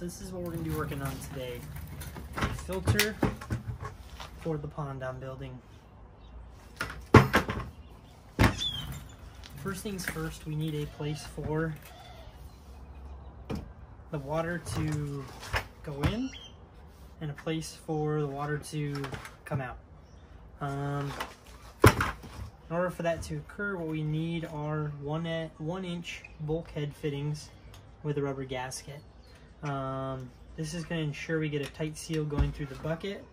So this is what we're going to be working on today. A filter for the pond I'm building. First things first, we need a place for the water to go in and a place for the water to come out. In order for that to occur, what we need are 1 inch bulkhead fittings with a rubber gasket. This is going to ensure we get a tight seal going through the bucket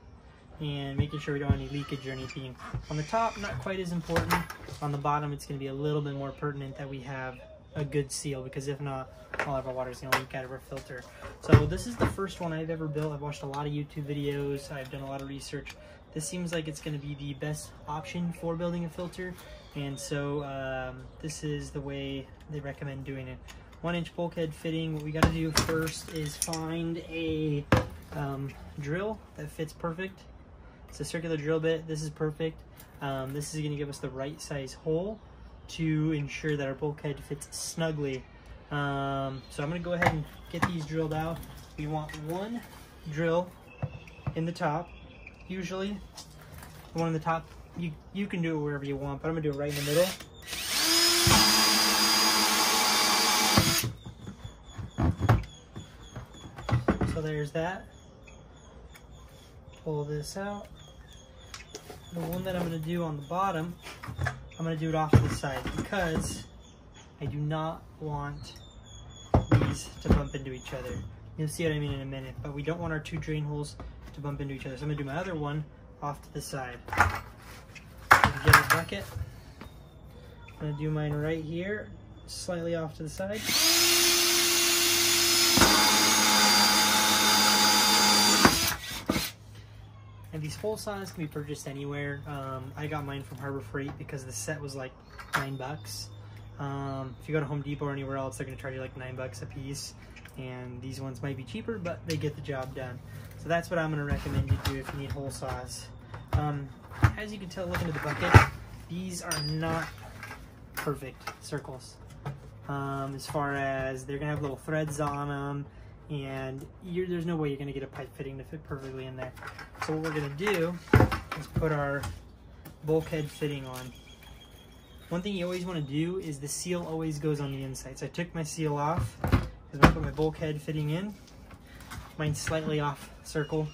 and making sure we don't have any leakage or anything. On the top, not quite as important. On the bottom, it's going to be a little bit more pertinent that we have a good seal, because if not, all of our water is going to leak out of our filter. So this is the first one I've ever built. I've watched a lot of YouTube videos. I've done a lot of research. This seems like it's going to be the best option for building a filter, and so this is the way they recommend doing it. 1 inch bulkhead fitting. What we got to do first is find a drill that fits perfect. It's a circular drill bit. This is perfect. This is going to give us the right size hole to ensure that our bulkhead fits snugly. So I'm going to go ahead and get these drilled out. We want one drill in the top. Usually, the one in the top, you can do it wherever you want, but I'm going to do it right in the middle. So there's that. Pull this out. The one that I'm going to do on the bottom, I'm going to do it off to the side because I do not want these to bump into each other. You'll see what I mean in a minute, but we don't want our two drain holes to bump into each other. So I'm going to do my other one off to the side. Get a bucket. I'm going to do mine right here, slightly off to the side. And these hole saws can be purchased anywhere. I got mine from Harbor Freight because the set was like $9. If you go to Home Depot or anywhere else, they're going to charge you like $9 a piece. And these ones might be cheaper, but they get the job done. So that's what I'm going to recommend you do if you need hole saws. As you can tell looking at the bucket, these are not perfect circles. As far as they're going to have little threads on them, and there's no way you're going to get a pipe fitting to fit perfectly in there. So what we're going to do is put our bulkhead fitting on. One thing you always want to do is the seal always goes on the inside. So I took my seal off because when I put my bulkhead fitting in, mine's slightly off circle.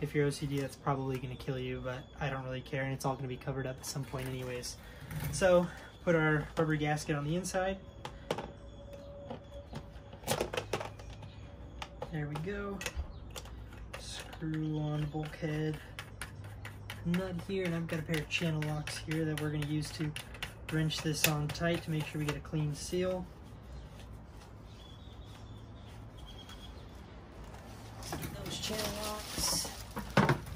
If you're OCD, that's probably going to kill you, but I don't really care, and it's all going to be covered up at some point anyways. So put our rubber gasket on the inside. There we go. Screw on bulkhead nut here, and I've got a pair of channel locks here that we're going to use to wrench this on tight to make sure we get a clean seal. Those channel locks.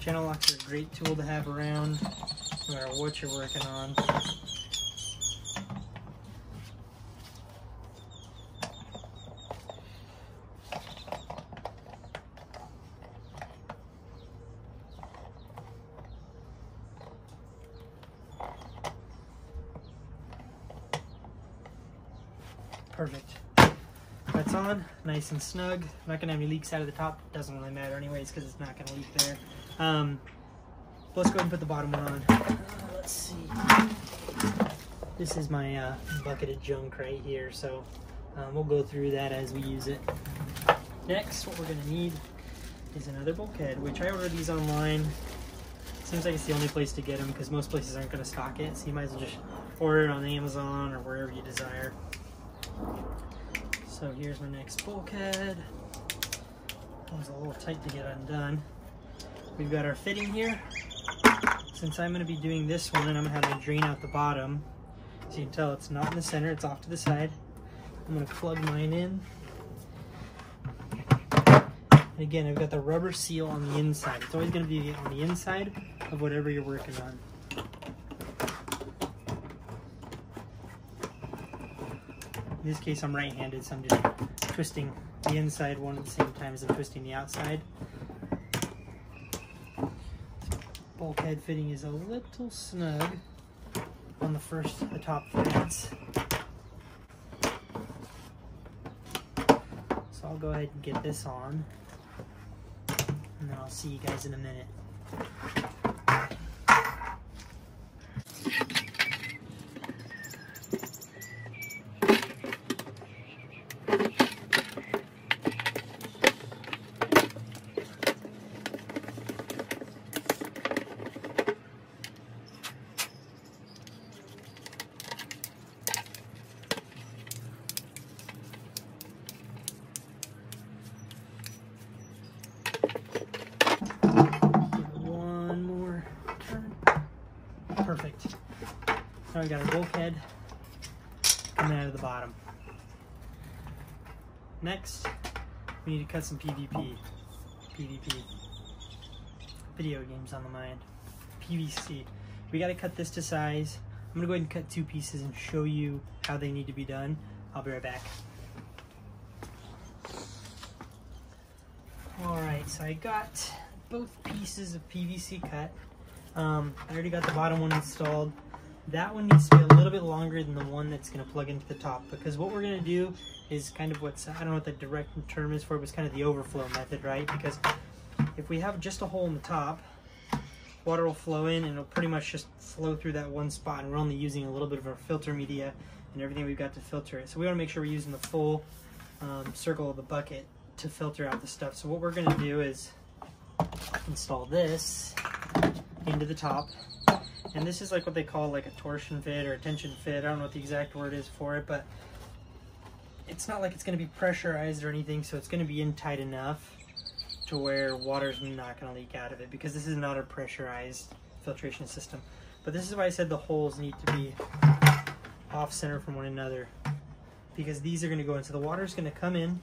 Channel locks are a great tool to have around no matter what you're working on. Perfect. That's on, nice and snug. I'm not gonna have any leaks out of the top. Doesn't really matter anyways because it's not gonna leak there. Let's go ahead and put the bottom one on. Let's see. This is my bucket of junk right here, so we'll go through that as we use it. Next, what we're gonna need is another bulkhead, which I ordered these online. Seems like it's the only place to get them because most places aren't gonna stock it, so you might as well just order it on Amazon or wherever you desire. So here's my next bulkhead. That was a little tight to get undone. We've got our fitting here. Since I'm going to be doing this one and I'm going to have my drain out the bottom, so you can tell it's not in the center, it's off to the side. I'm going to plug mine in. And again, I've got the rubber seal on the inside. It's always going to be on the inside of whatever you're working on. In this case, I'm right-handed, so I'm just twisting the inside one at the same time as I'm twisting the outside. Bulkhead fitting is a little snug on the top threads. So So I'll go ahead and get this on, and then I'll see you guys in a minute. Perfect. Now we got our bulkhead coming out of the bottom. Next, we need to cut some PVP. Video games on the mind. PVC. We got to cut this to size. I'm going to go ahead and cut 2 pieces and show you how they need to be done. I'll be right back. Alright, so I got both pieces of PVC cut. I already got the bottom one installed. That one needs to be a little bit longer than the one that's going to plug into the top, because what we're going to do is kind of what's, I don't know what the direct term is for it, but it's kind of the overflow method, right? Because if we have just a hole in the top, water will flow in and it'll pretty much just flow through that one spot, and we're only using a little bit of our filter media and everything we've got to filter it. So we want to make sure we're using the full circle of the bucket to filter out the stuff. So what we're going to do is install this into the top, and this is like what they call like a torsion fit or a tension fit. I don't know what the exact word is for it, but it's not like it's going to be pressurized or anything, so it's going to be in tight enough to where water's not going to leak out of it, because this is not a pressurized filtration system. But this is why I said the holes need to be off center from one another, because these are going to go in. So the water's going to come in,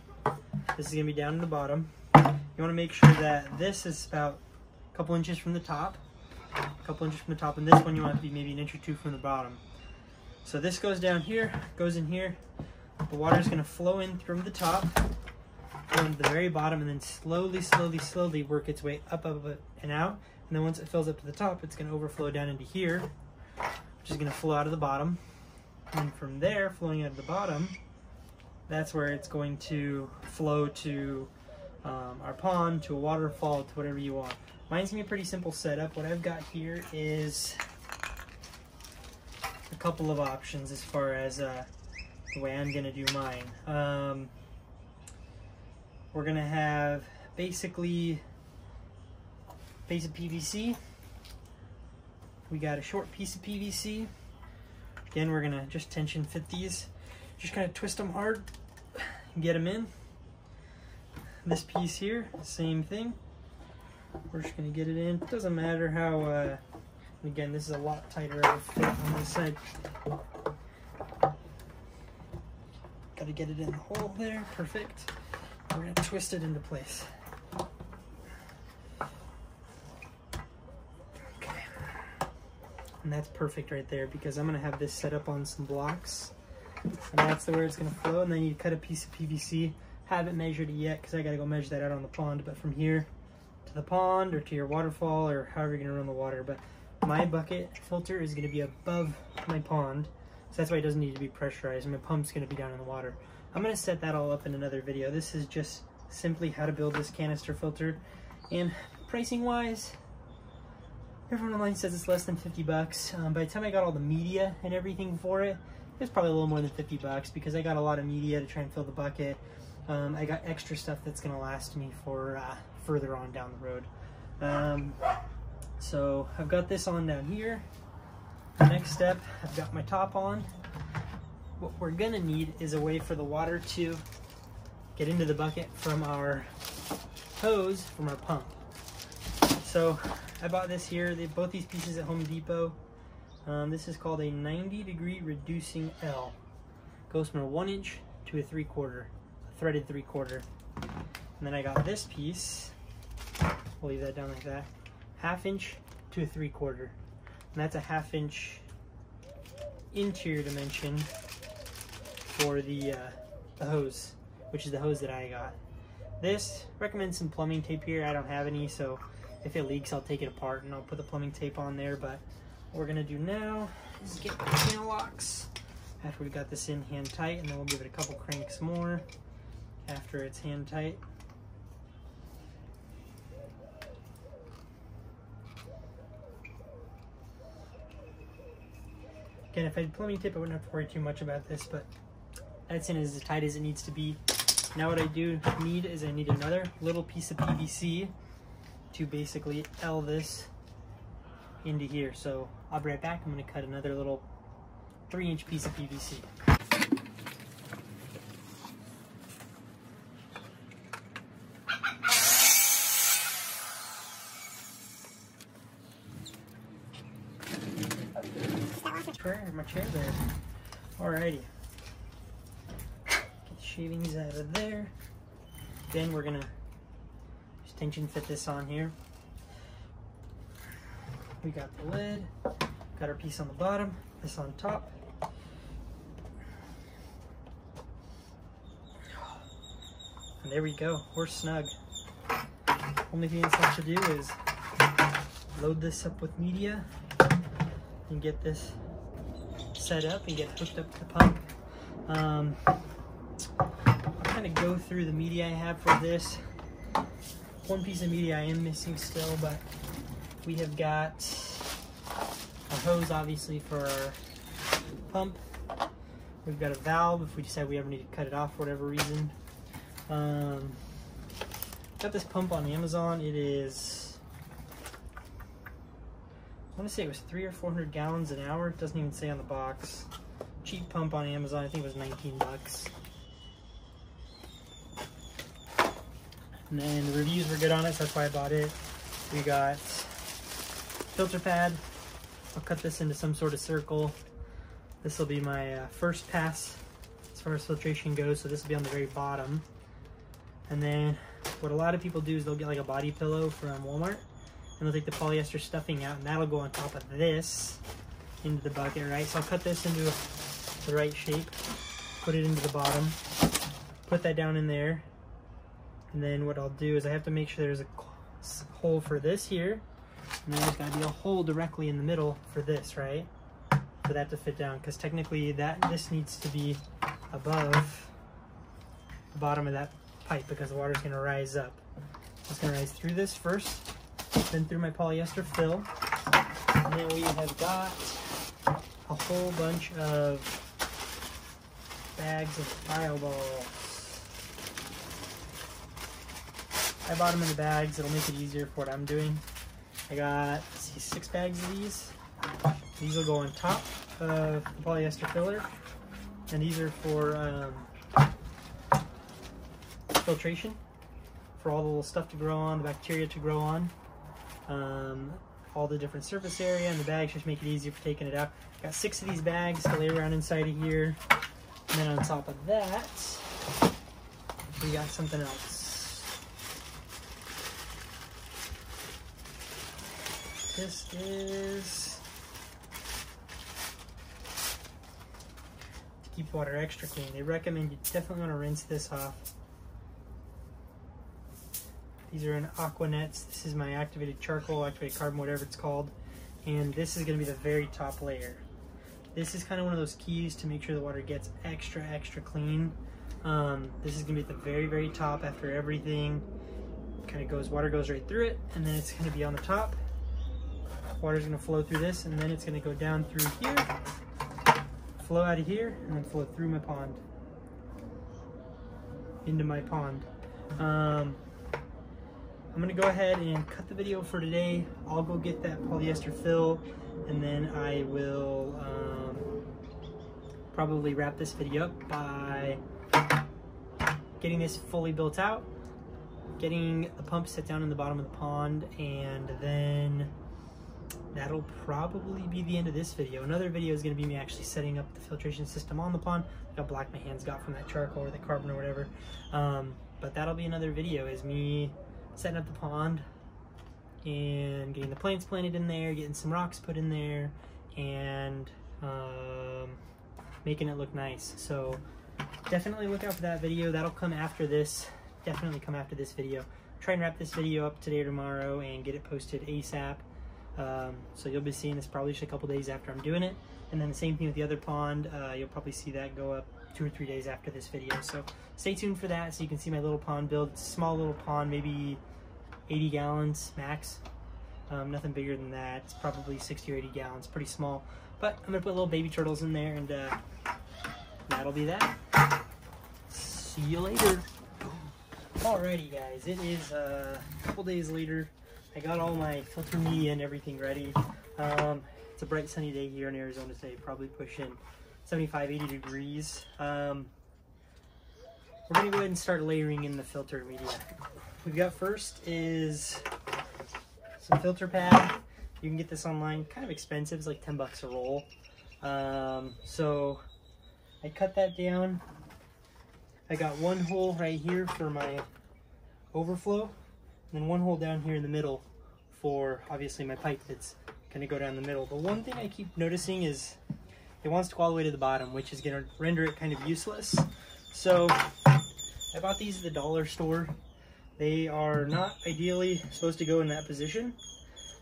this is going to be down in the bottom. You want to make sure that this is about a couple inches from the top, and this one you want it to be maybe an inch or 2 from the bottom. So this goes down here, goes in here. The water is going to flow in from the top, go into the very bottom, and then slowly work its way up and out. And then once it fills up to the top, it's going to overflow down into here, which is going to flow out of the bottom. And from there, flowing out of the bottom, that's where it's going to flow to our pond, to a waterfall, to whatever you want. Mine's gonna be a pretty simple setup. What I've got here is a couple of options as far as the way I'm gonna do mine. We're gonna have basically base of PVC. We got a short piece of PVC. Again, we're gonna just tension fit these. Just kind of twist them hard, get them in. This piece here, same thing. We're just going to get it in. Doesn't matter how, again, this is a lot tighter of a fit on this side. Got to get it in the hole there. Perfect. We're going to twist it into place. Okay. And that's perfect right there, because I'm going to have this set up on some blocks. And that's where it's going to flow. And then you cut a piece of PVC. Haven't measured it yet, because I got to go measure that out on the pond. But from here to the pond or to your waterfall, or however you're going to run the water, but my bucket filter is going to be above my pond, so that's why it doesn't need to be pressurized, and my pump's going to be down in the water. I'm going to set that all up in another video. This is just simply how to build this canister filter, and pricing wise, everyone online says it's less than 50 bucks. By the time I got all the media and everything for it, it's probably a little more than 50 bucks, because I got a lot of media to try and fill the bucket. I got extra stuff that's going to last me for further on down the road. So I've got this on down here. The next step, I've got my top on. What we're going to need is a way for the water to get into the bucket from our hose, from our pump. So I bought this here, both these pieces at Home Depot. This is called a 90-degree reducing L. Goes from a 1 inch to a 3/4. Threaded 3/4. And then I got this piece, we'll leave that down like that, 1/2 inch to a 3/4. And that's a 1/2 inch interior dimension for the hose, which is the hose that I got. This recommends some plumbing tape here. I don't have any, so if it leaks, I'll take it apart and I'll put the plumbing tape on there. But what we're gonna do now is get the channel locks after we got this in hand tight, and then we'll give it a couple cranks more. after it's hand tight. Again, if I had plumbing tape, I wouldn't have to worry too much about this, but that's in as tight as it needs to be. Now what I do need is I need another little piece of PVC to basically L this into here. So I'll be right back. I'm going to cut another little 3-inch piece of PVC. My chair there. Alrighty. Get the shavings out of there. Then we're gonna just tension fit this on here. We got the lid, got our piece on the bottom, this on top. And there we go, we're snug. Only thing that's left to do is load this up with media and get this set up and get hooked up to the pump. I'll kind of go through the media I have for this. One piece of media I am missing still, but we have got a hose obviously for our pump. We've got a valve if we decide we ever need to cut it off for whatever reason. Got this pump on Amazon. It is, I want to say it was 300 or 400 gallons an hour. It doesn't even say on the box. Cheap pump on Amazon. I think it was 19 bucks. And then the reviews were good on it, so that's why I bought it. We got filter pad. I'll cut this into some sort of circle. This will be my first pass as far as filtration goes, so this will be on the very bottom. And then what a lot of people do is they'll get like a body pillow from Walmart, and they'll take the polyester stuffing out, and that'll go on top of this into the bucket, right? So I'll cut this into the right shape, put it into the bottom, put that down in there, and then what I'll do is I have to make sure there's a hole for this here, and then there's got to be a hole directly in the middle for this, right? For that to fit down, because technically this needs to be above the bottom of that pipe because the water's going to rise up. It's going to rise through this first, then through my polyester fill, and then we have got a whole bunch of bags of fireballs. I bought them in the bags. It'll make it easier for what I'm doing. I got, let's see, 6 bags of these. These will go on top of the polyester filler, and these are for filtration, for all the little stuff to grow on, the bacteria to grow on. All the different surface area, and the bags just make it easier for taking it out. Got 6 of these bags to lay around inside of here, and then on top of that we got something else. This is to keep water extra clean. They recommend you definitely want to rinse this off. These are in aqua nets. This is my activated charcoal, activated carbon, whatever it's called. And this is going to be the very top layer. This is kind of one of those keys to make sure the water gets extra, extra clean. This is going to be at the very, very top after everything. Kind of goes, water goes right through it, and then it's going to be on the top. Water's going to flow through this, and then it's going to go down through here, flow out of here, and then flow through my pond, into my pond. I'm going to go ahead and cut the video for today. I'll go get that polyester fill, and then I will probably wrap this video up by getting this fully built out, getting the pump set down in the bottom of the pond, and then that'll probably be the end of this video. Another video is going to be me actually setting up the filtration system on the pond. Look how black my hands got from that charcoal or the carbon or whatever. But that'll be another video, is me setting up the pond and getting the plants planted in there, getting some rocks put in there, and making it look nice. So definitely look out for that video. That'll come after this. Definitely come after this video. Try and wrap this video up today or tomorrow and get it posted ASAP. So you'll be seeing this probably just a couple days after I'm doing it. And then the same thing with the other pond. You'll probably see that go up 2 or 3 days after this video. So stay tuned for that so you can see my little pond build. It's a small little pond, maybe 80 gallons max. Nothing bigger than that. It's probably 60 or 80 gallons, pretty small. But I'm gonna put little baby turtles in there, and that'll be that. See you later. Alrighty guys, it is a couple days later. I got all my filter media and everything ready. It's a bright sunny day here in Arizona today, probably pushing 75, 80 degrees. We're gonna go ahead and start layering in the filter media. We've got first is some filter pad. You can get this online, kind of expensive, it's like 10 bucks a roll. So I cut that down. I got one hole right here for my overflow, and then one hole down here in the middle for obviously my pipe that's gonna go down the middle. But one thing I keep noticing is it wants to go all the way to the bottom, which is gonna render it kind of useless. So I bought these at the dollar store. They are not ideally supposed to go in that position.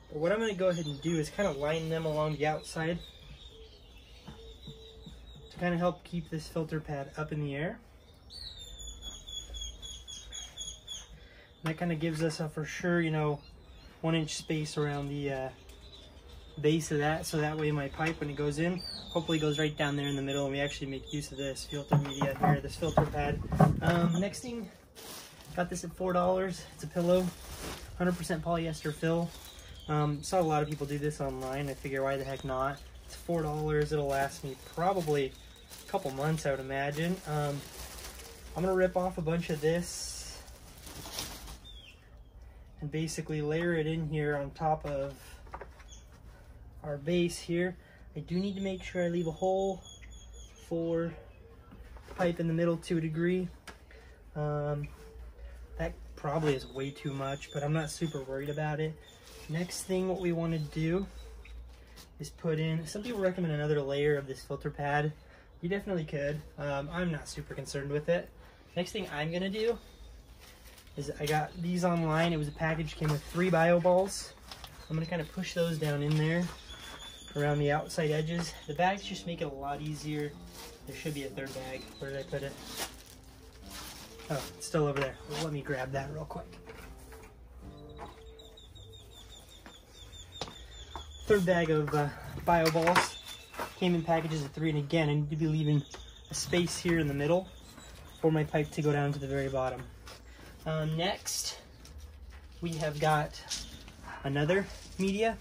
But what I'm gonna go ahead and do is kind of line them along the outside to kind of help keep this filter pad up in the air. That kind of gives us a for sure, you know, 1 inch space around the base of that, so that way my pipe, when it goes in, hopefully goes right down there in the middle, and we actually make use of this filter media here, this filter pad. Next thing, got this at $4. It's a pillow, 100% polyester fill. Saw a lot of people do this online. I figure why the heck not. It's $4. It'll last me probably a couple months, I would imagine. I'm gonna rip off a bunch of this and basically layer it in here on top of our base here. I do need to make sure I leave a hole for pipe in the middle to a degree. That probably is way too much, but I'm not super worried about it. Next thing, what we want to do is put in, some people recommend another layer of this filter pad. You definitely could. I'm not super concerned with it. Next thing I'm gonna do is, I got these online. It was a package, came with 3 bio balls. I'm gonna kind of push those down in there around the outside edges. The bags just make it a lot easier. There should be a third bag. Where did I put it? Oh, it's still over there. Well, let me grab that real quick. Third bag of bio balls. Came in packages of 3, and again, I need to be leaving a space here in the middle for my pipe to go down to the very bottom. Next, we have got another media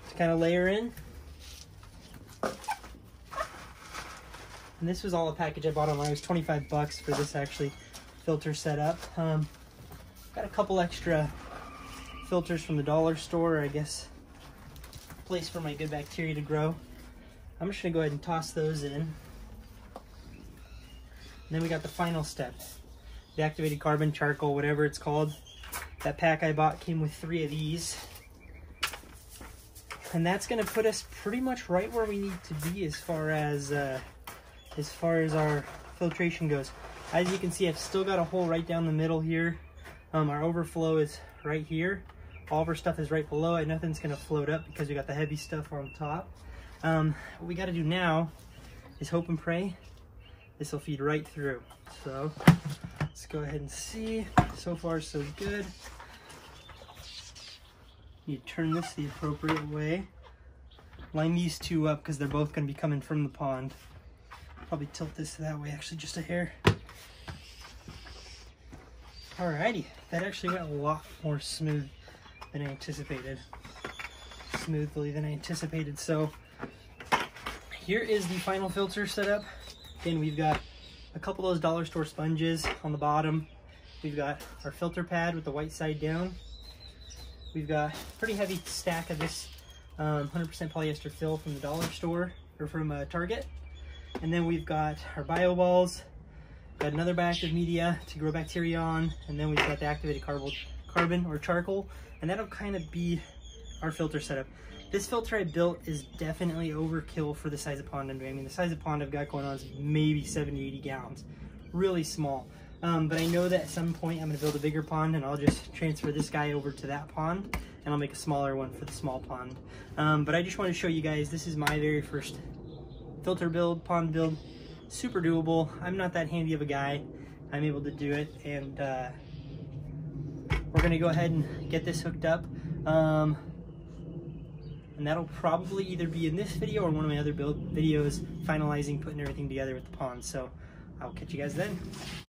to kind of layer in. And this was all a package I bought online. It was 25 bucks for this actually filter setup. Got a couple extra filters from the dollar store, I guess, place for my good bacteria to grow. I'm just gonna go ahead and toss those in. And then we got the final step. The activated carbon, charcoal, whatever it's called. That pack I bought came with 3 of these. And that's gonna put us pretty much right where we need to be as far as our filtration goes. As you can see, I've still got a hole right down the middle here. Our overflow is right here. All of our stuff is right below it. Nothing's gonna float up because we got the heavy stuff on top. What we gotta do now is hope and pray this will feed right through. So let's go ahead and see. So far, so good. You turn this the appropriate way. Line these 2 up because they're both going to be coming from the pond. Probably tilt this that way, actually, just a hair. Alrighty, that actually went a lot more smooth than I anticipated. Smoothly than I anticipated. So here is the final filter setup. Again, we've got a couple of those dollar store sponges on the bottom. We've got our filter pad with the white side down. We've got a pretty heavy stack of this 100% polyester fill from the dollar store, or from Target. And then we've got our bio balls. Got another batch of media to grow bacteria on. And then we've got the activated carbon or charcoal. And that'll kind of be our filter setup. This filter I built is definitely overkill for the size of pond I'm doing. I mean, the size of pond I've got going on is maybe 70, 80 gallons. Really small. But I know that at some point I'm going to build a bigger pond, and I'll just transfer this guy over to that pond, and I'll make a smaller one for the small pond. But I just want to show you guys, this is my very first filter build, pond build. super doable. I'm not that handy of a guy. I'm able to do it, and we're gonna go ahead and get this hooked up. And that'll probably either be in this video or one of my other build videos, finalizing, putting everything together with the pond. So I'll catch you guys then.